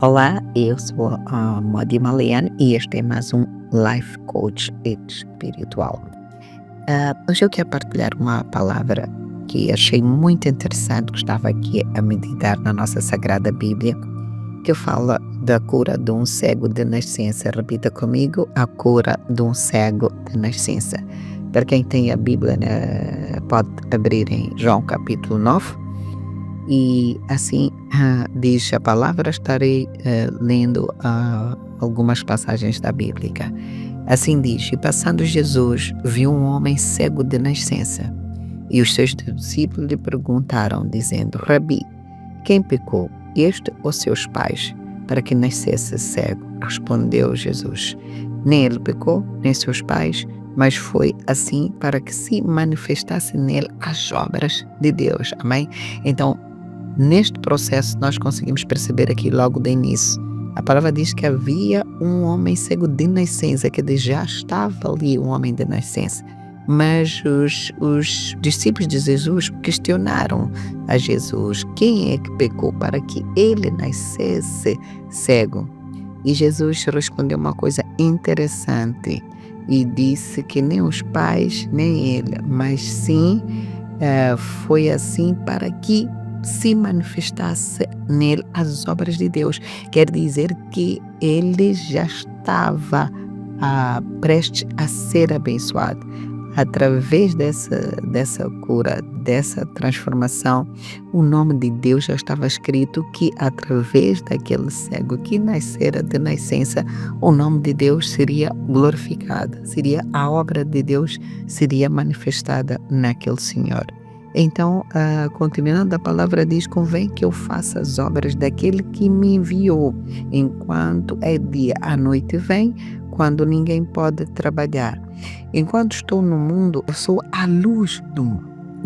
Olá, eu sou a Modi Malian e este é mais um Life Coach Espiritual. Hoje eu quero partilhar uma palavra que achei muito interessante, que estava aqui a meditar na nossa Sagrada Bíblia, que fala da cura de um cego de nascença. Repita comigo: a cura de um cego de nascença. Para quem tem a Bíblia, né, pode abrir em João capítulo 9. E assim diz a palavra, estarei lendo algumas passagens da Bíblia. Assim diz: e passando Jesus, viu um homem cego de nascença. E os seus discípulos lhe perguntaram, dizendo: Rabi, quem pecou, este ou seus pais, para que nascesse cego? Respondeu Jesus: nem ele pecou, nem seus pais, mas foi assim para que se manifestasse nele as obras de Deus. Amém? Então, neste processo, nós conseguimos perceber aqui logo de início. A palavra diz que havia um homem cego de nascença, que já estava ali um homem de nascença. Mas os discípulos de Jesus questionaram a Jesus: quem é que pecou para que ele nascesse cego? E Jesus respondeu uma coisa interessante e disse que nem os pais, nem ele, mas sim foi assim para que se manifestasse nele as obras de Deus. Quer dizer que ele já estava prestes a ser abençoado. Através dessa cura, dessa transformação, o nome de Deus já estava escrito, que através daquele cego que nascera de nascença, o nome de Deus seria glorificado, seria a obra de Deus seria manifestada naquele Senhor. Então, continuando, a palavra diz: convém que eu faça as obras daquele que me enviou, enquanto é dia, a noite vem, quando ninguém pode trabalhar. Enquanto estou no mundo, eu sou a luz do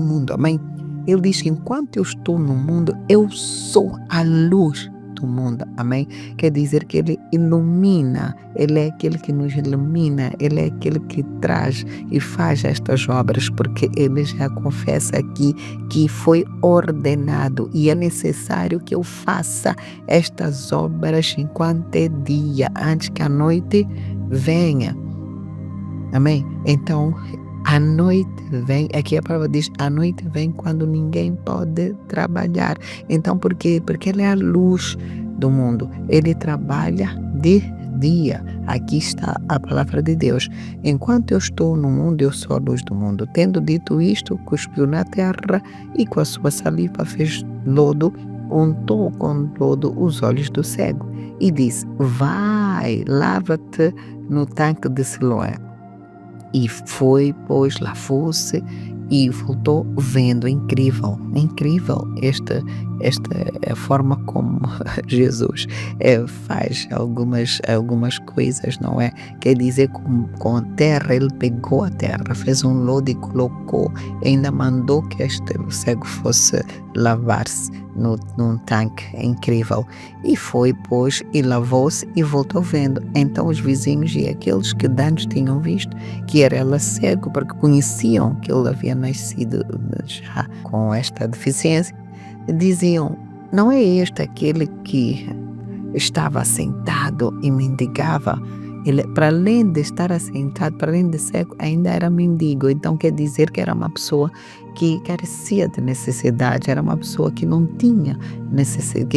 mundo, amém? Ele diz que enquanto eu estou no mundo, eu sou a luz do mundo, amém? Quer dizer que ele ilumina, ele é aquele que nos ilumina, ele é aquele que traz e faz estas obras, porque ele já confessa aqui que foi ordenado e é necessário que eu faça estas obras enquanto é dia, antes que a noite venha. Amém? Então, a noite vem, aqui a palavra diz: a noite vem quando ninguém pode trabalhar. Então, por quê? Porque ele é a luz do mundo. Ele trabalha de dia. Aqui está a palavra de Deus. Enquanto eu estou no mundo, eu sou a luz do mundo. Tendo dito isto, cuspiu na terra e com a sua saliva fez lodo, untou com lodo os olhos do cego e disse: vai, lava-te no tanque de Siloé. E foi, pois, lavou-se e voltou vendo. Incrível, incrível esta forma como Jesus faz algumas coisas, não é? Quer dizer, com a terra, ele pegou a terra, fez um lodo e colocou, ainda mandou que este cego fosse lavar-se num tanque. Incrível. E foi, pois, e lavou-se e voltou vendo. Então os vizinhos e aqueles que antes tinham visto que era ela cego, porque conheciam que ele havia nascido já com esta deficiência, diziam: não é este aquele que estava sentado e mendigava? Ele, para além de estar assentado, para além de cego, ainda era mendigo. Então quer dizer que era uma pessoa que carecia de necessidade, era uma pessoa que não tinha necessidade,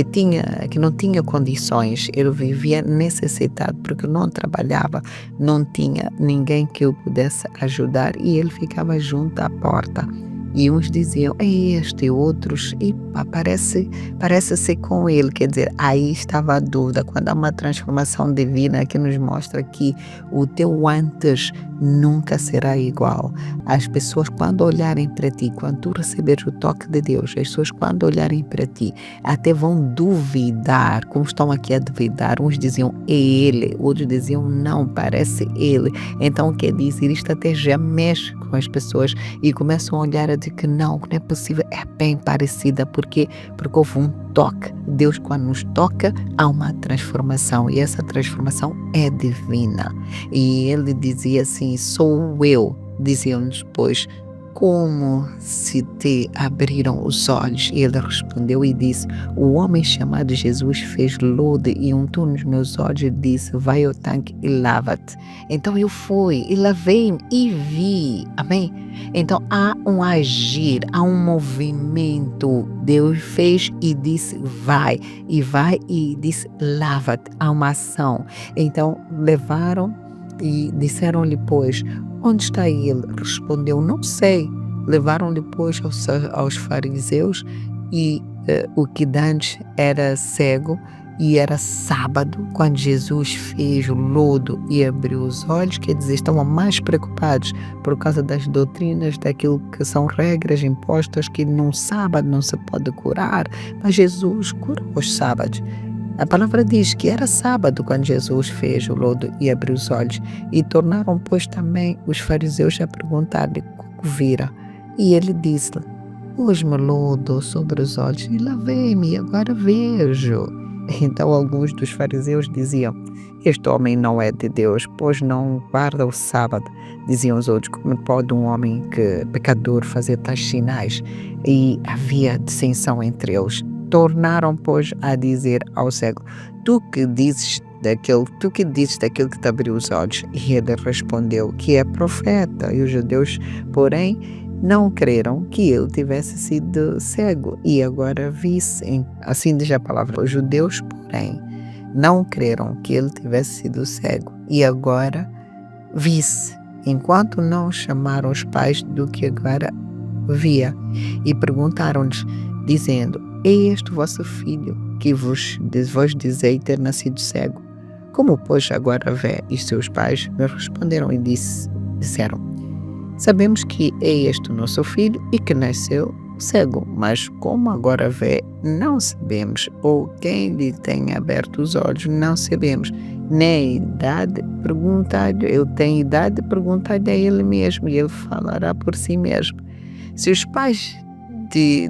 que não tinha condições. Ele vivia necessitado porque não trabalhava, não tinha ninguém que o pudesse ajudar e ele ficava junto à porta. E uns diziam: é este, e outros, e parece ser com ele. Quer dizer, aí estava a dúvida. Quando há uma transformação divina que nos mostra que o teu antes nunca será igual. As pessoas, quando olharem para ti, quando tu receberes o toque de Deus, as pessoas, quando olharem para ti, até vão duvidar, como estão aqui a duvidar. Uns diziam: é ele, outros diziam: não, parece ele. Então, quer dizer, isto até já mexe com as pessoas e começam a olhar a dizer que não é possível, é bem parecida. Porque houve um toque. Deus, quando nos toca, há uma transformação e essa transformação é divina. E ele dizia assim: sou eu. Diziam-nos, pois, como se te abriram os olhos? E ele respondeu e disse: o homem chamado Jesus fez lodo e untou nos meus olhos e disse: vai ao tanque e lava-te. Então eu fui e lavei-me e vi. Amém? Então há um agir, há um movimento. Deus fez e disse: vai. E vai e disse: lava-te. Há uma ação. Então levaram e disseram-lhe, pois, onde está ele? Respondeu, não sei. Levaram-lhe, pois, aos fariseus e o que dantes era cego e era sábado, quando Jesus fez o lodo e abriu os olhos, quer dizer, estavam mais preocupados por causa das doutrinas, daquilo que são regras impostas, que num sábado não se pode curar, mas Jesus curou os sábados. A palavra diz que era sábado quando Jesus fez o lodo e abriu os olhos. E tornaram, pois, também os fariseus a perguntar-lhe como vira. E ele disse-lhe: pus-me lodo sobre os olhos e lavei-me, e agora vejo. Então alguns dos fariseus diziam: este homem não é de Deus, pois não guarda o sábado. Diziam os outros: como pode um homem pecador fazer tais sinais? E havia dissensão entre eles. Tornaram, pois, a dizer ao cego: tu que dizes daquele que te abriu os olhos? E ele respondeu que é profeta. E os judeus, porém, não creram que ele tivesse sido cego e agora vissem. Assim diz a palavra. Os judeus, porém, não creram que ele tivesse sido cego e agora visse, enquanto não chamaram os pais do que agora via e perguntaram-lhes, dizendo: é este vosso filho, que vos dizei ter nascido cego? Como, pois, agora vê? E seus pais me responderam e disseram: sabemos que é este o nosso filho e que nasceu cego, mas como agora vê, não sabemos, ou quem lhe tem aberto os olhos, não sabemos. Nem idade, perguntai-lhe, eu tenho idade, perguntai-lhe a ele mesmo, e ele falará por si mesmo. Se os pais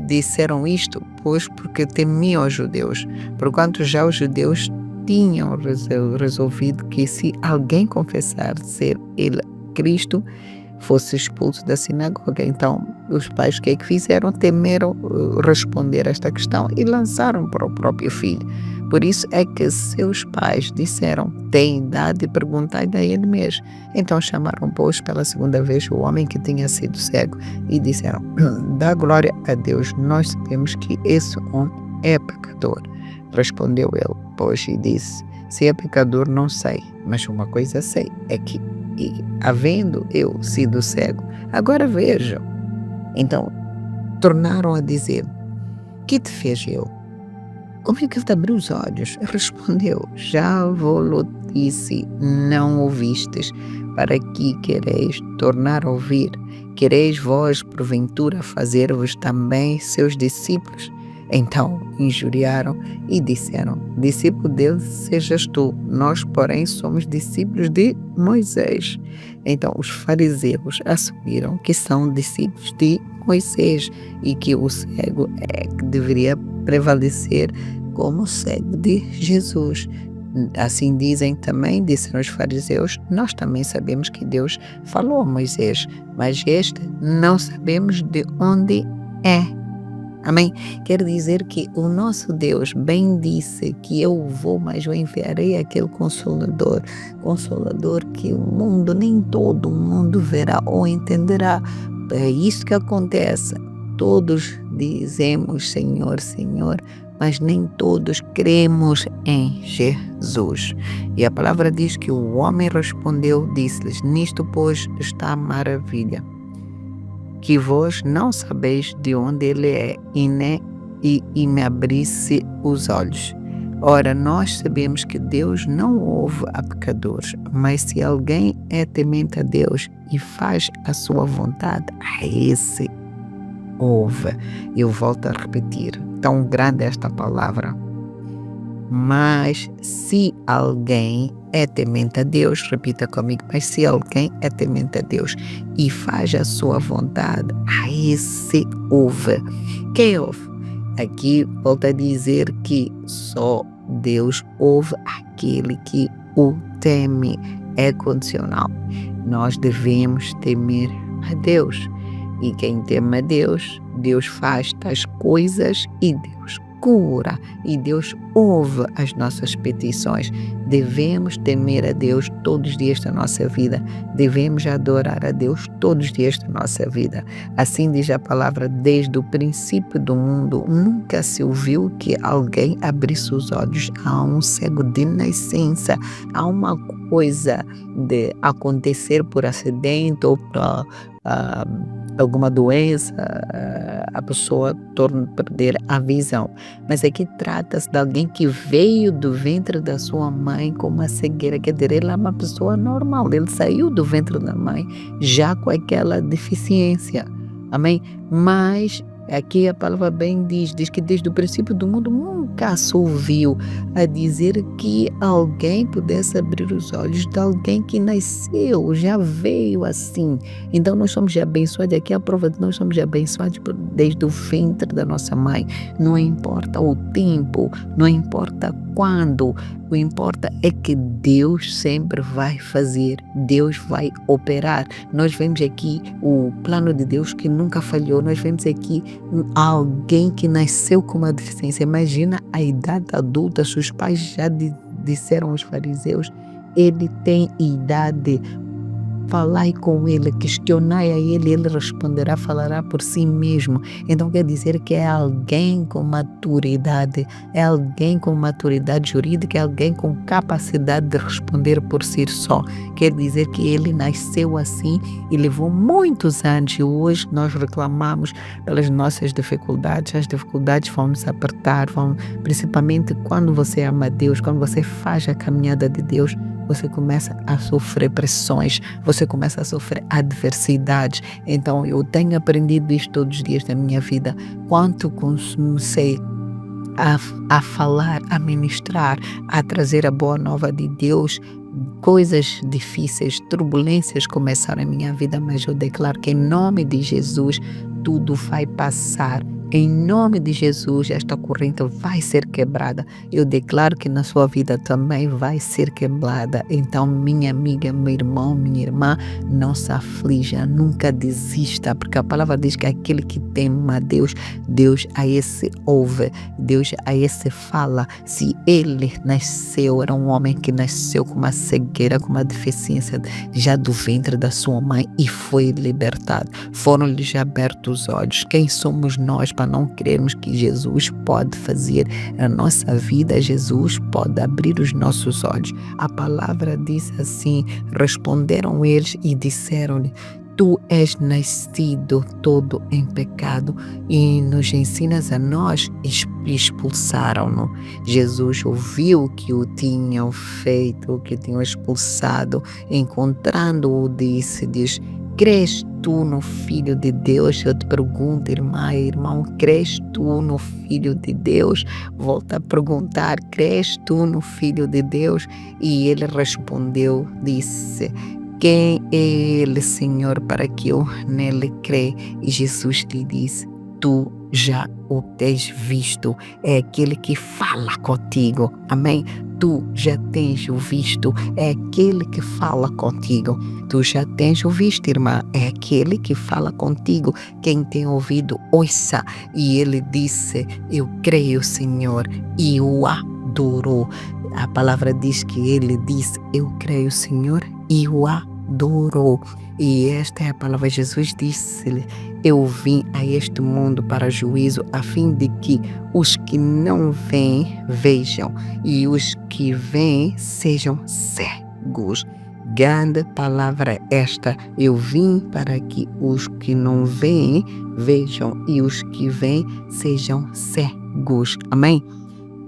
disseram isto, pois porque temiam os judeus, porquanto já os judeus tinham resolvido que se alguém confessar ser ele Cristo, fosse expulso da sinagoga. Então os pais o que é que fizeram? Temeram responder a esta questão e lançaram para o próprio filho. Por isso é que seus pais disseram: tem idade, e perguntai a ele mesmo. Então chamaram, pois, pela segunda vez o homem que tinha sido cego e disseram: dá glória a Deus, nós sabemos que esse homem é pecador. Respondeu ele, pois, e disse: se é pecador não sei, mas uma coisa sei, é que havendo eu sido cego, agora vejo. Então tornaram a dizer: que te fez eu? Como é que ele te abriu os olhos? Respondeu: já vos disse, não ouvistes, para que quereis tornar a ouvir? Quereis vós, porventura, fazer-vos também seus discípulos? Então injuriaram e disseram: discípulo dele sejas tu, nós, porém, somos discípulos de Moisés. Então os fariseus assumiram que são discípulos de Moisés e que o cego é que deveria prevalecer como cego de Jesus. Assim dizem também, disseram os fariseus: nós também sabemos que Deus falou a Moisés, mas este não sabemos de onde é. Amém? Quer dizer que o nosso Deus bem disse que eu vou, mas eu enviarei aquele Consolador que o mundo, nem todo o mundo verá ou entenderá. É isso que acontece. Todos dizemos Senhor, Senhor, mas nem todos cremos em Jesus. E a palavra diz que o homem respondeu, disse-lhes: nisto, pois, está a maravilha, que vós não sabeis de onde ele é, e me abrisse os olhos. Ora, nós sabemos que Deus não ouve a pecadores, mas se alguém é temente a Deus e faz a sua vontade, a esse ouve. Eu volto a repetir, tão grande esta palavra. Mas se alguém é temente a Deus, repita comigo, mas se alguém é temente a Deus e faz a sua vontade, a esse ouve. Quem ouve? Aqui volta a dizer que só Deus ouve aquele que o teme. É condicional. Nós devemos temer a Deus. E quem teme a Deus, Deus faz tais coisas e Deus cura e Deus ouve as nossas petições. Devemos temer a Deus todos os dias da nossa vida. Devemos adorar a Deus todos os dias da nossa vida. Assim diz a palavra, desde o princípio do mundo, nunca se ouviu que alguém abrisse os olhos a um cego de nascença. Há uma coisa de acontecer por acidente ou por alguma doença, a pessoa torna a perder a visão. Mas aqui trata-se de alguém que veio do ventre da sua mãe com uma cegueira, quer dizer, ele é uma pessoa normal, ele saiu do ventre da mãe já com aquela deficiência, amém? Mas aqui a palavra bem diz que desde o princípio do mundo nunca se ouviu a dizer que alguém pudesse abrir os olhos de alguém que nasceu, já veio assim. Então nós somos abençoados, aqui é a prova de que nós somos abençoados desde o ventre da nossa mãe. Não importa o tempo, não importa quando, o importa é que Deus sempre vai fazer, Deus vai operar. Nós vemos aqui o plano de Deus que nunca falhou, nós vemos aqui alguém que nasceu com uma deficiência. Imagina a idade adulta, seus pais já disseram aos fariseus, ele tem idade. Falai com ele, questionai a ele, ele responderá, falará por si mesmo. Então quer dizer que é alguém com maturidade, é alguém com maturidade jurídica, é alguém com capacidade de responder por si só. Quer dizer que ele nasceu assim e levou muitos anos e hoje nós reclamamos pelas nossas dificuldades. As dificuldades vão nos apertar, principalmente quando você ama a Deus, quando você faz a caminhada de Deus, você começa a sofrer pressões, você começa a sofrer adversidades. Então eu tenho aprendido isto todos os dias da minha vida. Quanto comecei a falar, a ministrar, a trazer a boa nova de Deus, coisas difíceis, turbulências começaram na minha vida, mas eu declaro que em nome de Jesus tudo vai passar. Em nome de Jesus, esta corrente vai ser quebrada. Eu declaro que na sua vida também vai ser quebrada. Então, minha amiga, meu irmão, minha irmã, não se aflija, nunca desista, porque a palavra diz que aquele que teme a Deus, Deus a esse ouve, Deus a esse fala. Se ele nasceu, era um homem que nasceu com uma cegueira, com uma deficiência já do ventre da sua mãe e foi libertado. Foram-lhes abertos os olhos. Quem somos nós para não crermos que Jesus pode fazer a nossa vida? Jesus pode abrir os nossos olhos. A palavra diz assim, responderam eles e disseram-lhe, tu és nascido todo em pecado e nos ensinas a nós. Expulsaram-no. Jesus ouviu que o tinham feito, que o tinham expulsado. Encontrando-o, diz, crês tu no Filho de Deus? Eu te pergunto, irmã e irmão, crês tu no Filho de Deus? Volta a perguntar, crês tu no Filho de Deus? E ele respondeu, disse, quem é ele, Senhor, para que eu nele creia? E Jesus lhe disse, tu já o tens visto, é aquele que fala contigo, amém? Tu já tens o visto, é aquele que fala contigo. Tu já tens o visto, irmã, é aquele que fala contigo. Quem tem ouvido, ouça. E ele disse, eu creio, Senhor, e o adorou. A palavra diz que ele disse, eu creio, Senhor, e o adorou. E esta é a palavra. Jesus disse-lhe, eu vim a este mundo para juízo, a fim de que os que não veem, vejam, e os que veem sejam cegos. Grande palavra esta. Eu vim para que os que não veem, vejam, e os que veem sejam cegos. Amém?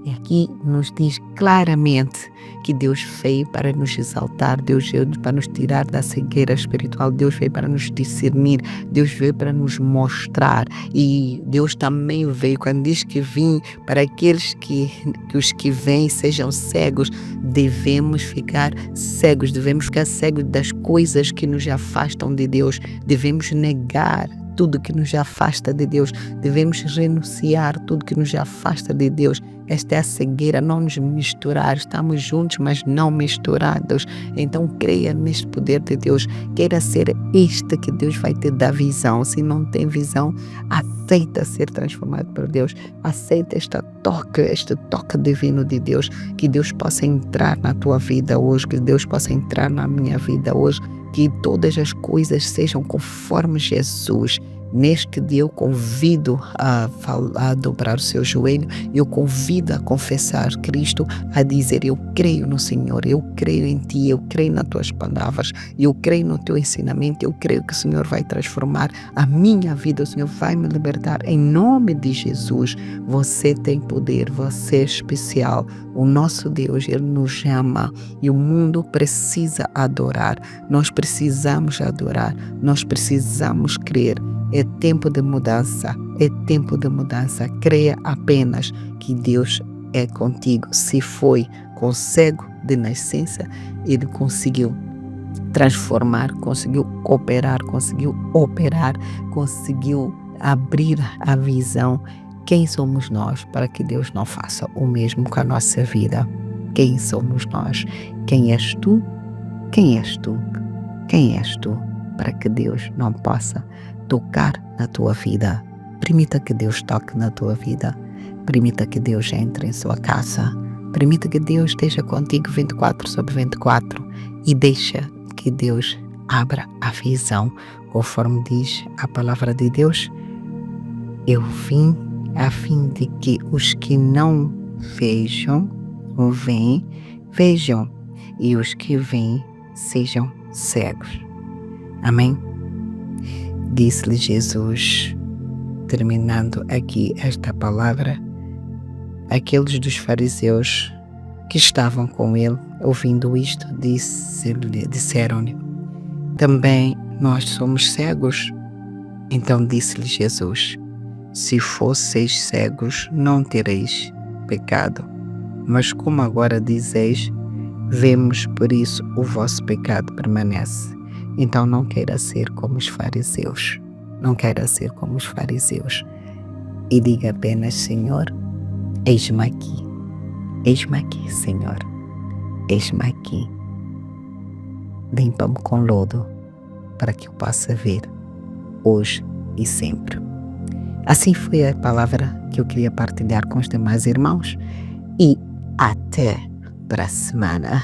E aqui nos diz claramente que Deus veio para nos exaltar, Deus veio para nos tirar da cegueira espiritual, Deus veio para nos discernir, Deus veio para nos mostrar. E Deus também veio, quando diz que vim para aqueles que os que vêm sejam cegos, devemos ficar cegos, devemos ficar cegos das coisas que nos afastam de Deus, devemos negar tudo que nos afasta de Deus, devemos renunciar tudo que nos afasta de Deus. esta é a cegueira, não nos misturar. Estamos juntos, mas não misturados. Então creia neste poder de Deus. Queira ser este que Deus vai te dar visão. Se não tem visão, aceita ser transformado por Deus. Aceita este toque divino de Deus. Que Deus possa entrar na tua vida hoje, que Deus possa entrar na minha vida hoje. Que todas as coisas sejam conforme Jesus. Neste dia eu convido a dobrar o seu joelho, eu convido a confessar Cristo, a dizer: eu creio no Senhor, eu creio em Ti, eu creio nas Tuas palavras, eu creio no Teu ensinamento, eu creio que o Senhor vai transformar a minha vida, o Senhor vai me libertar. Em nome de Jesus, você tem poder, você é especial. O nosso Deus, Ele nos ama e o mundo precisa adorar. Nós precisamos adorar, nós precisamos crer. É tempo de mudança, é tempo de mudança. Creia apenas que Deus é contigo. Se foi com cego de nascença, Ele conseguiu transformar, conseguiu operar, conseguiu abrir a visão. Quem somos nós para que Deus não faça o mesmo com a nossa vida? Quem somos nós? Quem és tu? Quem és tu? Quem és tu para que Deus não possa tocar na tua vida? Permita que Deus toque na tua vida. Permita que Deus entre em sua casa. Permita que Deus esteja contigo 24/24 e deixa que Deus abra a visão, conforme diz a palavra de Deus. Eu vim a fim de que os que não vejam vejam, e os que veem sejam cegos. Amém? Disse-lhe Jesus, terminando aqui esta palavra, aqueles dos fariseus que estavam com ele, ouvindo isto, disseram-lhe: também nós somos cegos? Então disse-lhe Jesus: se fosseis cegos, não tereis pecado. Mas como agora dizeis, vemos, por isso o vosso pecado permanece. Então não queira ser como os fariseus. Não queira ser como os fariseus. E diga apenas: Senhor, eis-me aqui. Eis-me aqui, Senhor. Eis-me aqui. Limpa-me com lodo, para que eu possa ver hoje e sempre. Assim foi a palavra que eu queria partilhar com os demais irmãos. E até para a semana.